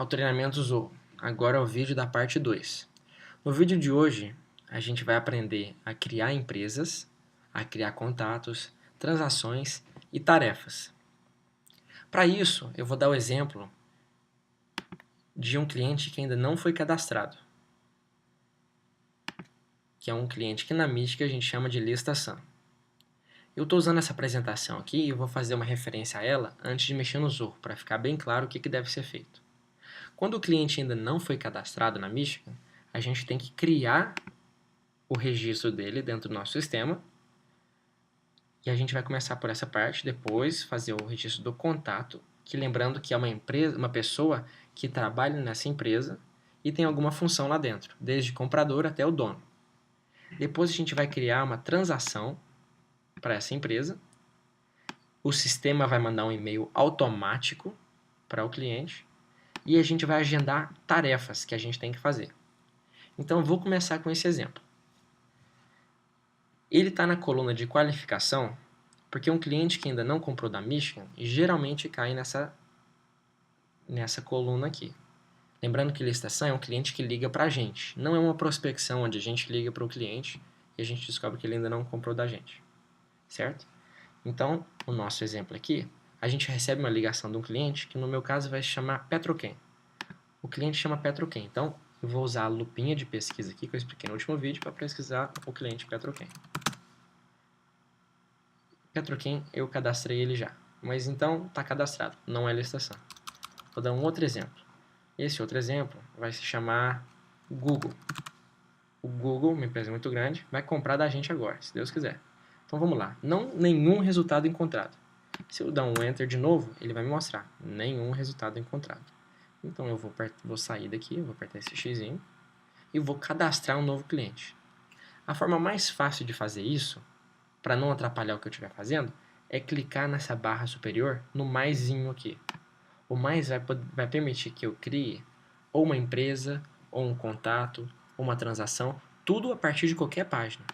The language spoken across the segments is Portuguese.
ao treinamento Zoom. Agora é o vídeo da parte 2. No vídeo de hoje, a gente vai aprender a criar empresas, a criar contatos, transações e tarefas. Para isso, eu vou dar o exemplo de um cliente que ainda não foi cadastrado, que é um cliente que na mística a gente chama de lista SAM. Eu estou usando essa apresentação aqui e vou fazer uma referência a ela antes de mexer no Zorro, para ficar bem claro o que deve ser feito. Quando o cliente ainda não foi cadastrado na mística, a gente tem que criar o registro dele dentro do nosso sistema. E a gente vai começar por essa parte, depois fazer o registro do contato, que lembrando que é uma pessoa que trabalha nessa empresa e tem alguma função lá dentro, desde comprador até o dono. Depois a gente vai criar uma transação para essa empresa. O sistema vai mandar um e-mail automático para o cliente e a gente vai agendar tarefas que a gente tem que fazer. Então eu vou começar com esse exemplo. Ele está na coluna de qualificação porque um cliente que ainda não comprou da Mission geralmente cai nessa coluna aqui. Lembrando que licitação é um cliente que liga para a gente, não é uma prospecção onde a gente liga para o cliente e a gente descobre que ele ainda não comprou da gente, certo? Então, o nosso exemplo aqui, a gente recebe uma ligação de um cliente que no meu caso vai se chamar Petroquem. O cliente chama Petroquem, então eu vou usar a lupinha de pesquisa aqui que eu expliquei no último vídeo para pesquisar o cliente Petroquem. Petroquem, eu cadastrei ele já, mas então está cadastrado, não é licitação. Vou dar um outro exemplo. Esse outro exemplo vai se chamar Google. O Google, uma empresa muito grande, vai comprar da gente agora, se Deus quiser. Então vamos lá, nenhum resultado encontrado. Se eu dar um Enter de novo, ele vai me mostrar nenhum resultado encontrado. Então eu vou sair daqui, vou apertar esse xizinho e vou cadastrar um novo cliente. A forma mais fácil de fazer isso, para não atrapalhar o que eu estiver fazendo, é clicar nessa barra superior no maisinho aqui. O mais vai permitir que eu crie ou uma empresa, ou um contato, ou uma transação, tudo a partir de qualquer página.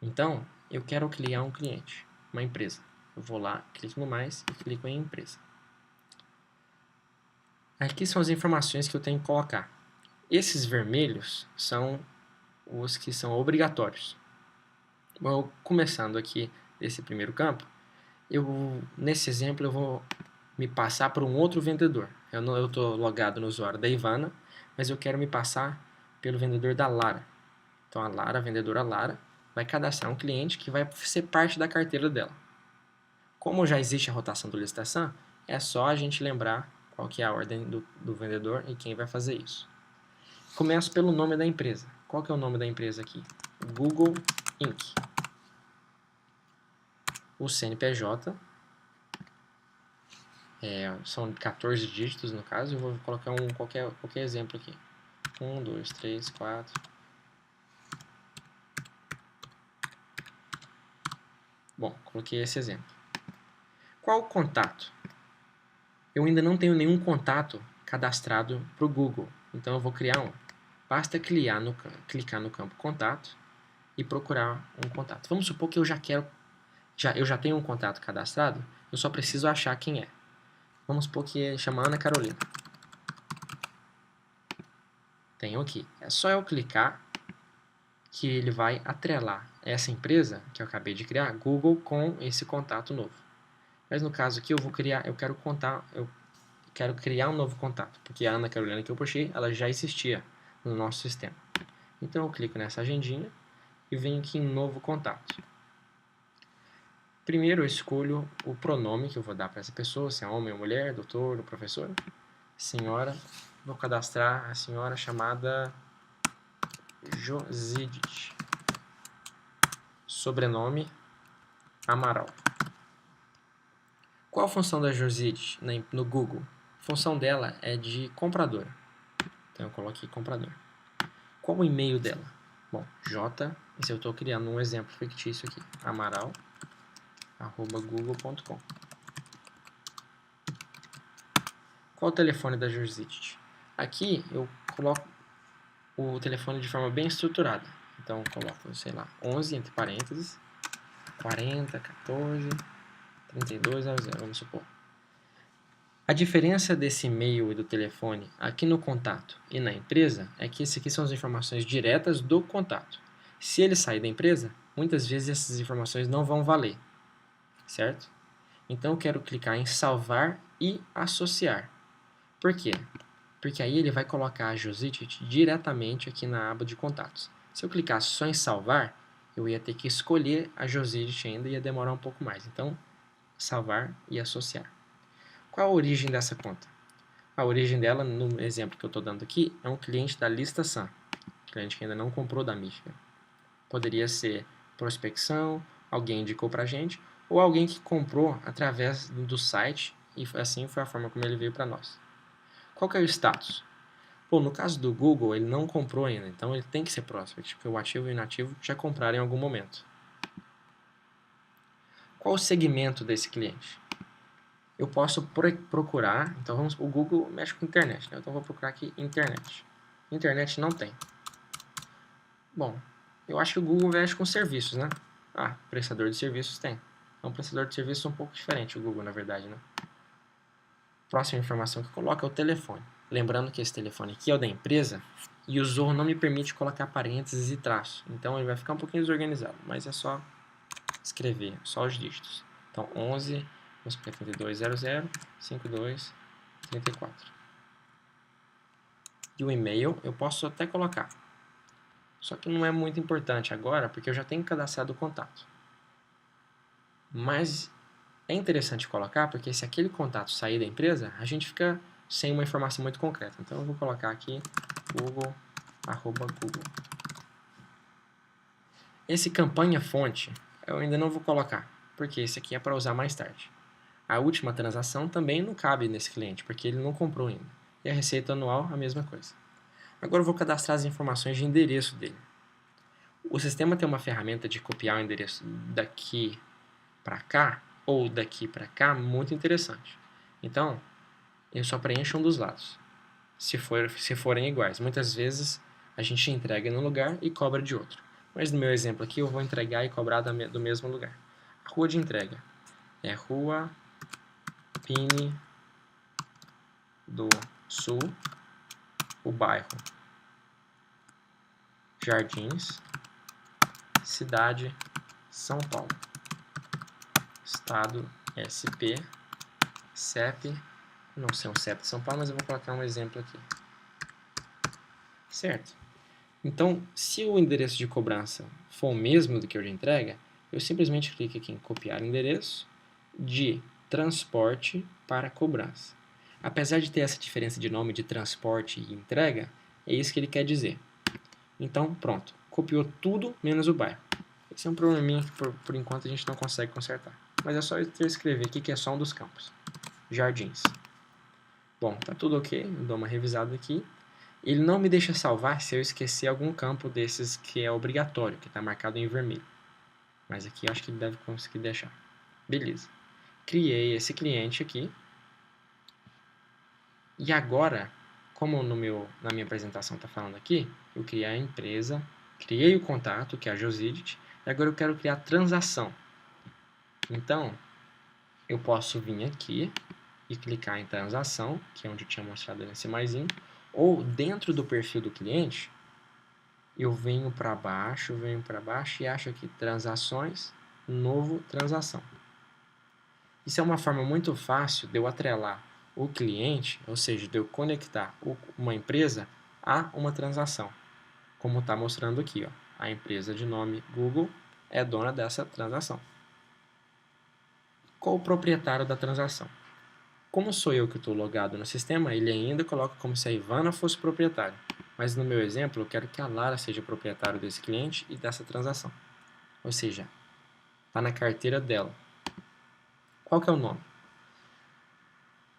Então, eu quero criar um cliente, uma empresa. Eu vou lá, clico no mais e clico em empresa. Aqui são as informações que eu tenho que colocar. Esses vermelhos são os que são obrigatórios. Bom, começando aqui desse primeiro campo, nesse exemplo eu vou me passar por um outro vendedor. Eu estou logado no usuário da Ivana, mas eu quero me passar pelo vendedor da Lara. Então a Lara, a vendedora Lara, vai cadastrar um cliente que vai ser parte da carteira dela. Como já existe a rotação do licitação, é só a gente lembrar qual que é a ordem do vendedor e quem vai fazer isso. Começo pelo nome da empresa. Qual que é o nome da empresa aqui? Google Inc. O CNPJ são 14 dígitos no caso, eu vou colocar qualquer exemplo aqui. 1, 2, 3, 4. Bom, coloquei esse exemplo. Qual o contato? Eu ainda não tenho nenhum contato cadastrado para o Google, então eu vou criar um. Basta clicar no campo contato e procurar um contato. Vamos supor que eu já tenho um contato cadastrado, eu só preciso achar quem é. Vamos supor que chama Ana Carolina. Tenho aqui. É só eu clicar que ele vai atrelar essa empresa que eu acabei de criar, Google, com esse contato novo. Mas no caso aqui eu quero criar um novo contato, porque a Ana Carolina que eu puxei, ela já existia no nosso sistema. Então eu clico nessa agendinha e venho aqui em novo contato. Primeiro eu escolho o pronome que eu vou dar para essa pessoa, se é homem ou mulher, doutor ou professor. Senhora, vou cadastrar a senhora chamada Josides. Sobrenome Amaral. Qual a função da Josides no Google? A função dela é de compradora. Então eu coloquei comprador. Qual o e-mail dela? Bom, esse eu estou criando um exemplo fictício aqui, amaral@google.com. Qual o telefone da Josides? Aqui eu coloco o telefone de forma bem estruturada. Então eu coloco, sei lá, 11 entre parênteses, 40, 14, 32, 00, vamos supor. A diferença desse e-mail e do telefone aqui no contato e na empresa é que esse aqui são as informações diretas do contato. Se ele sair da empresa, muitas vezes essas informações não vão valer, certo? Então eu quero clicar em salvar e associar. Por quê? Porque aí ele vai colocar a Josite diretamente aqui na aba de contatos. Se eu clicasse só em salvar, eu ia ter que escolher a Josite ainda e ia demorar um pouco mais. Então, salvar e associar. Qual a origem dessa conta? A origem dela, no exemplo que eu estou dando aqui, é um cliente da lista SAM. Cliente que ainda não comprou da Mística. Poderia ser prospecção, alguém indicou para a gente, ou alguém que comprou através do site e assim foi a forma como ele veio para nós. Qual que é o status? Bom, no caso do Google, ele não comprou ainda, então ele tem que ser prospect, porque o ativo e o inativo já compraram em algum momento. Qual o segmento desse cliente? Eu posso procurar, então o Google mexe com internet, né? Então eu vou procurar aqui internet. Internet não tem. Bom, eu acho que o Google mexe com serviços, né? Ah, prestador de serviços tem. É um prestador de serviços um pouco diferente o Google, na verdade, né? Próxima informação que eu coloco é o telefone. Lembrando que esse telefone aqui é o da empresa e o Zorro não me permite colocar parênteses e traço. Então ele vai ficar um pouquinho desorganizado, mas é só escrever, só os dígitos. Então 11, 3200, 52, 34. E o e-mail eu posso até colocar. Só que não é muito importante agora, porque eu já tenho cadastrado o contato. Mas é interessante colocar, porque se aquele contato sair da empresa, a gente fica sem uma informação muito concreta. Então eu vou colocar aqui Google. Esse campanha fonte eu ainda não vou colocar, porque esse aqui é para usar mais tarde. A última transação também não cabe nesse cliente, porque ele não comprou ainda. E a receita anual, a mesma coisa. Agora eu vou cadastrar as informações de endereço dele. O sistema tem uma ferramenta de copiar o endereço daqui para cá, ou daqui para cá, muito interessante. Então, eu só preencho um dos lados, se forem iguais. Muitas vezes a gente entrega num lugar e cobra de outro. Mas no meu exemplo aqui eu vou entregar e cobrar do mesmo lugar. A rua de entrega é Rua Pini do Sul, o bairro Jardins, cidade São Paulo, estado SP, CEP, não sei um CEP de São Paulo, mas eu vou colocar um exemplo aqui. Certo? Então, se o endereço de cobrança for o mesmo do que o de entrega, eu simplesmente clico aqui em copiar endereço de transporte para cobrança. Apesar de ter essa diferença de nome de transporte e entrega, é isso que ele quer dizer. Então, pronto. Copiou tudo menos o bairro. Esse é um probleminha que por enquanto a gente não consegue consertar. Mas é só eu escrever aqui que é só um dos campos. Jardins. Bom, tá tudo ok. Eu dou uma revisada aqui. Ele não me deixa salvar se eu esquecer algum campo desses que é obrigatório, que está marcado em vermelho. Mas aqui eu acho que ele deve conseguir deixar. Beleza. Criei esse cliente aqui. E agora, como na minha apresentação está falando aqui, eu criei a empresa, criei o contato, que é a Josite, e agora eu quero criar a transação. Então, eu posso vir aqui e clicar em transação, que é onde eu tinha mostrado nesse maisinho, ou dentro do perfil do cliente, eu venho para baixo e acho aqui transações, novo transação. Isso é uma forma muito fácil de eu atrelar o cliente, ou seja, de eu conectar uma empresa a uma transação, como está mostrando aqui, ó. A empresa de nome Google é dona dessa transação. Qual o proprietário da transação? Como sou eu que estou logado no sistema, ele ainda coloca como se a Ivana fosse proprietário. Mas no meu exemplo, eu quero que a Lara seja proprietário desse cliente e dessa transação. Ou seja, está na carteira dela. Qual que é o nome?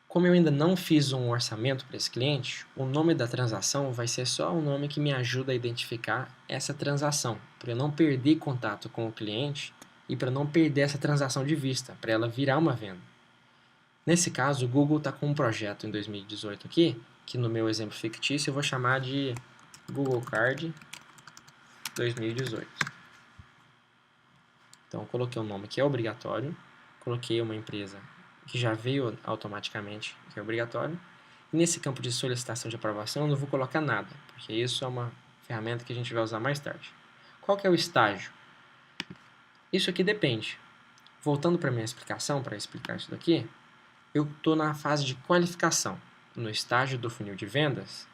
Como eu ainda não fiz um orçamento para esse cliente, o nome da transação vai ser só o nome que me ajuda a identificar essa transação, para eu não perder contato com o cliente e para não perder essa transação de vista, para ela virar uma venda. Nesse caso, o Google está com um projeto em 2018 aqui, que no meu exemplo fictício eu vou chamar de Google Card 2018. Então, eu coloquei um nome que é obrigatório, coloquei uma empresa que já veio automaticamente, que é obrigatório. E nesse campo de solicitação de aprovação eu não vou colocar nada, porque isso é uma ferramenta que a gente vai usar mais tarde. Qual que é o estágio? Isso aqui depende. Voltando para a minha explicação, para explicar isso daqui, eu estou na fase de qualificação, no estágio do funil de vendas,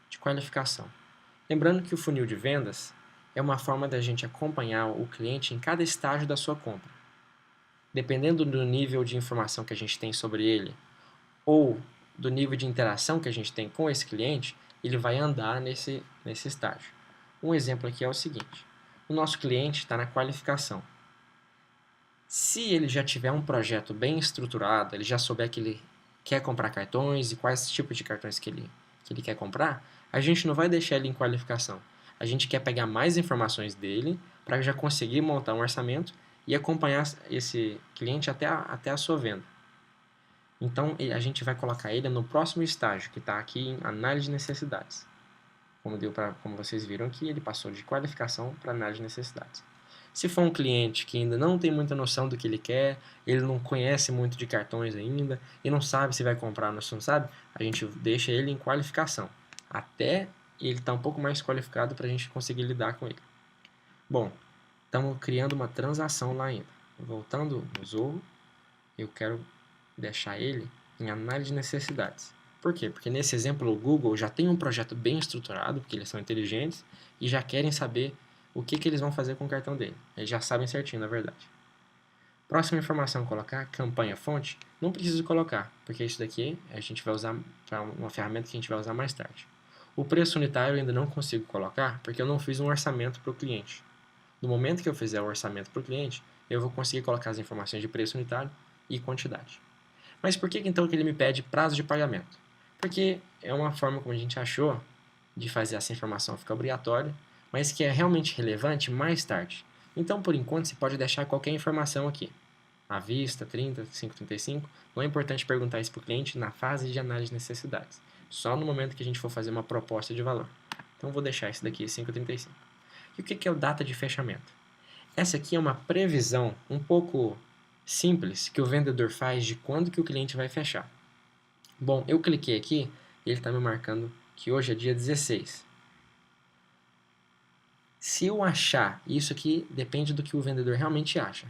de qualificação. Lembrando que o funil de vendas é uma forma da gente acompanhar o cliente em cada estágio da sua compra. Dependendo do nível de informação que a gente tem sobre ele, ou do nível de interação que a gente tem com esse cliente, ele vai andar nesse estágio. Um exemplo aqui é o seguinte: o nosso cliente está na qualificação. Se ele já tiver um projeto bem estruturado, ele já souber que ele quer comprar cartões e quais tipos de cartões que ele quer comprar, a gente não vai deixar ele em qualificação. A gente quer pegar mais informações dele para já conseguir montar um orçamento e acompanhar esse cliente até a sua venda. Então, a gente vai colocar ele no próximo estágio, que está aqui em análise de necessidades. Como vocês viram aqui, ele passou de qualificação para análise de necessidades. Se for um cliente que ainda não tem muita noção do que ele quer, ele não conhece muito de cartões ainda, e não sabe se vai comprar ou não sabe, a gente deixa ele em qualificação, até ele estar um pouco mais qualificado para a gente conseguir lidar com ele. Bom, estamos criando uma transação lá ainda. Voltando no Zorro, eu quero deixar ele em análise de necessidades. Por quê? Porque nesse exemplo o Google já tem um projeto bem estruturado, porque eles são inteligentes e já querem saber o que eles vão fazer com o cartão dele. Eles já sabem certinho, na verdade. Próxima informação, colocar campanha fonte. Não preciso colocar, porque isso daqui a gente vai usar para uma ferramenta que a gente vai usar mais tarde. O preço unitário eu ainda não consigo colocar, porque eu não fiz um orçamento para o cliente. No momento que eu fizer o orçamento para o cliente, eu vou conseguir colocar as informações de preço unitário e quantidade. Mas por que então que ele me pede prazo de pagamento? Porque é uma forma como a gente achou de fazer essa informação ficar obrigatória, mas que é realmente relevante mais tarde. Então, por enquanto, você pode deixar qualquer informação aqui. À vista, 30, 535. Não é importante perguntar isso para o cliente na fase de análise de necessidades. Só no momento que a gente for fazer uma proposta de valor. Então, vou deixar esse daqui, 535. E o que é o data de fechamento? Essa aqui é uma previsão um pouco simples que o vendedor faz de quando que o cliente vai fechar. Bom, eu cliquei aqui e ele está me marcando que hoje é dia 16. Se eu achar, isso aqui depende do que o vendedor realmente acha,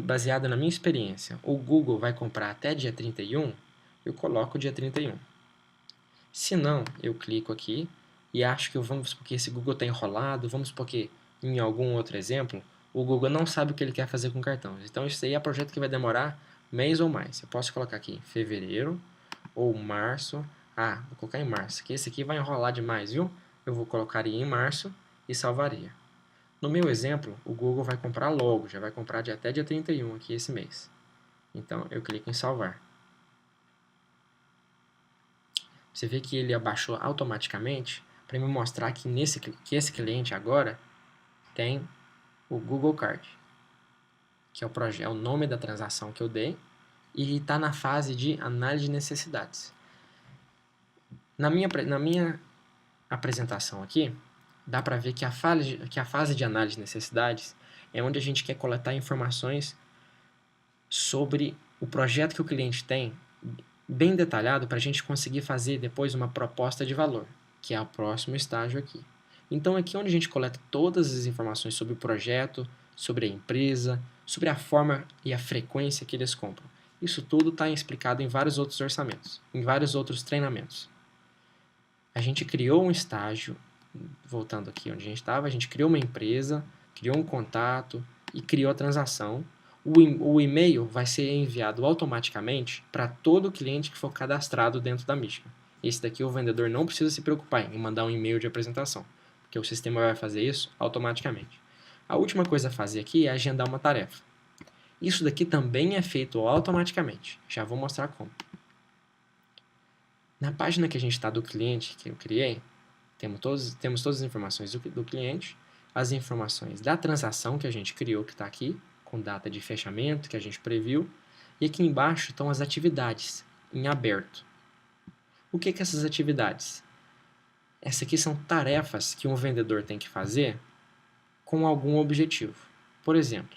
baseado na minha experiência, o Google vai comprar até dia 31, eu coloco dia 31. Se não, eu clico aqui e acho que vamos supor que esse Google está enrolado, vamos supor que em algum outro exemplo, o Google não sabe o que ele quer fazer com cartões. Então isso aí é um projeto que vai demorar mês ou mais. Eu posso colocar aqui fevereiro ou março. Vou colocar em março, que esse aqui vai enrolar demais, viu? Eu vou colocar em março e salvaria. No meu exemplo, o Google vai comprar logo, já vai comprar até dia 31 aqui esse mês. Então eu clico em salvar. Você vê que ele abaixou automaticamente para me mostrar que esse cliente agora tem o Google Card, que é o nome da transação que eu dei, e está na fase de análise de necessidades. Na minha apresentação aqui, dá para ver que a fase de análise de necessidades é onde a gente quer coletar informações sobre o projeto que o cliente tem, bem detalhado, para a gente conseguir fazer depois uma proposta de valor, que é o próximo estágio aqui. Então aqui é onde a gente coleta todas as informações sobre o projeto, sobre a empresa, sobre a forma e a frequência que eles compram. Isso tudo está explicado em vários outros orçamentos, em vários outros treinamentos. A gente criou um estágio, voltando aqui onde a gente estava, a gente criou uma empresa, criou um contato e criou a transação. O e-mail vai ser enviado automaticamente para todo cliente que for cadastrado dentro da Mística. Esse daqui o vendedor não precisa se preocupar em mandar um e-mail de apresentação, porque o sistema vai fazer isso automaticamente. A última coisa a fazer aqui é agendar uma tarefa. Isso daqui também é feito automaticamente. Já vou mostrar como. Na página que a gente está do cliente, que eu criei, temos todas as informações do cliente, as informações da transação que a gente criou, que está aqui, com data de fechamento, que a gente previu, e aqui embaixo estão as atividades, em aberto. O que são essas atividades? Essas aqui são tarefas que um vendedor tem que fazer com algum objetivo. Por exemplo,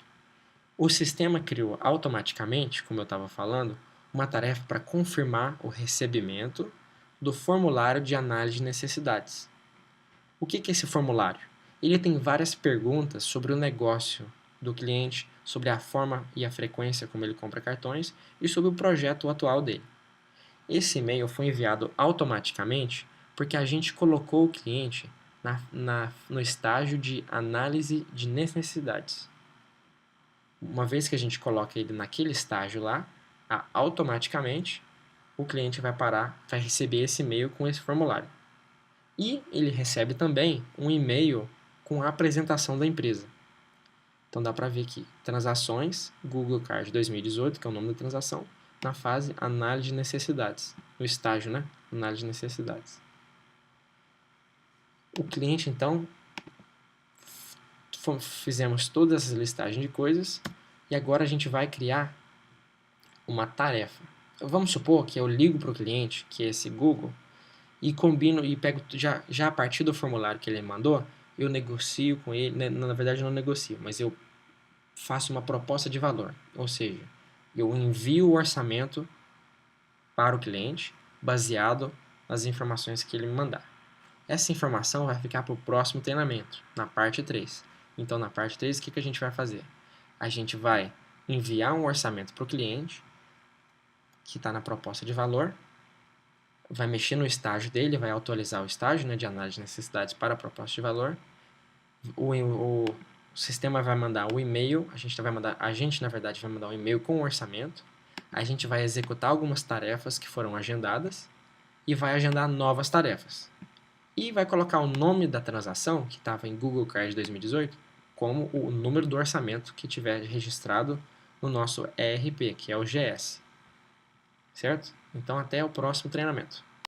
O sistema criou automaticamente, como eu estava falando, uma tarefa para confirmar o recebimento do formulário de análise de necessidades. O que é esse formulário? Ele tem várias perguntas sobre o negócio do cliente, sobre a forma e a frequência como ele compra cartões e sobre o projeto atual dele. Esse e-mail foi enviado automaticamente porque a gente colocou o cliente no estágio de análise de necessidades. Uma vez que a gente coloca ele naquele estágio lá, automaticamente o cliente vai receber esse e-mail com esse formulário. E ele recebe também um e-mail com a apresentação da empresa. Então dá para ver aqui, transações, Google Card 2018, que é o nome da transação, na fase análise de necessidades, no estágio, né? Análise de necessidades. O cliente, então, fizemos todas as listagens de coisas e agora a gente vai criar uma tarefa. Vamos supor que eu ligo para o cliente, que é esse Google, e combino e pego já a partir do formulário que ele mandou, eu negocio com ele, na verdade eu não negocio, mas eu faço uma proposta de valor, ou seja, eu envio o orçamento para o cliente baseado nas informações que ele me mandar. Essa informação vai ficar para o próximo treinamento, na parte 3. Então, na parte 3, o que a gente vai fazer? A gente vai enviar um orçamento para o cliente, que está na proposta de valor, vai mexer no estágio dele, vai atualizar o estágio, né, de análise de necessidades para a proposta de valor. O sistema vai mandar o e-mail, a gente na verdade vai mandar um e-mail com o orçamento. A gente vai executar algumas tarefas que foram agendadas e vai agendar novas tarefas. E vai colocar o nome da transação, que estava em Google Card 2018, como o número do orçamento que tiver registrado no nosso ERP, que é o GS. Certo? Então, até o próximo treinamento.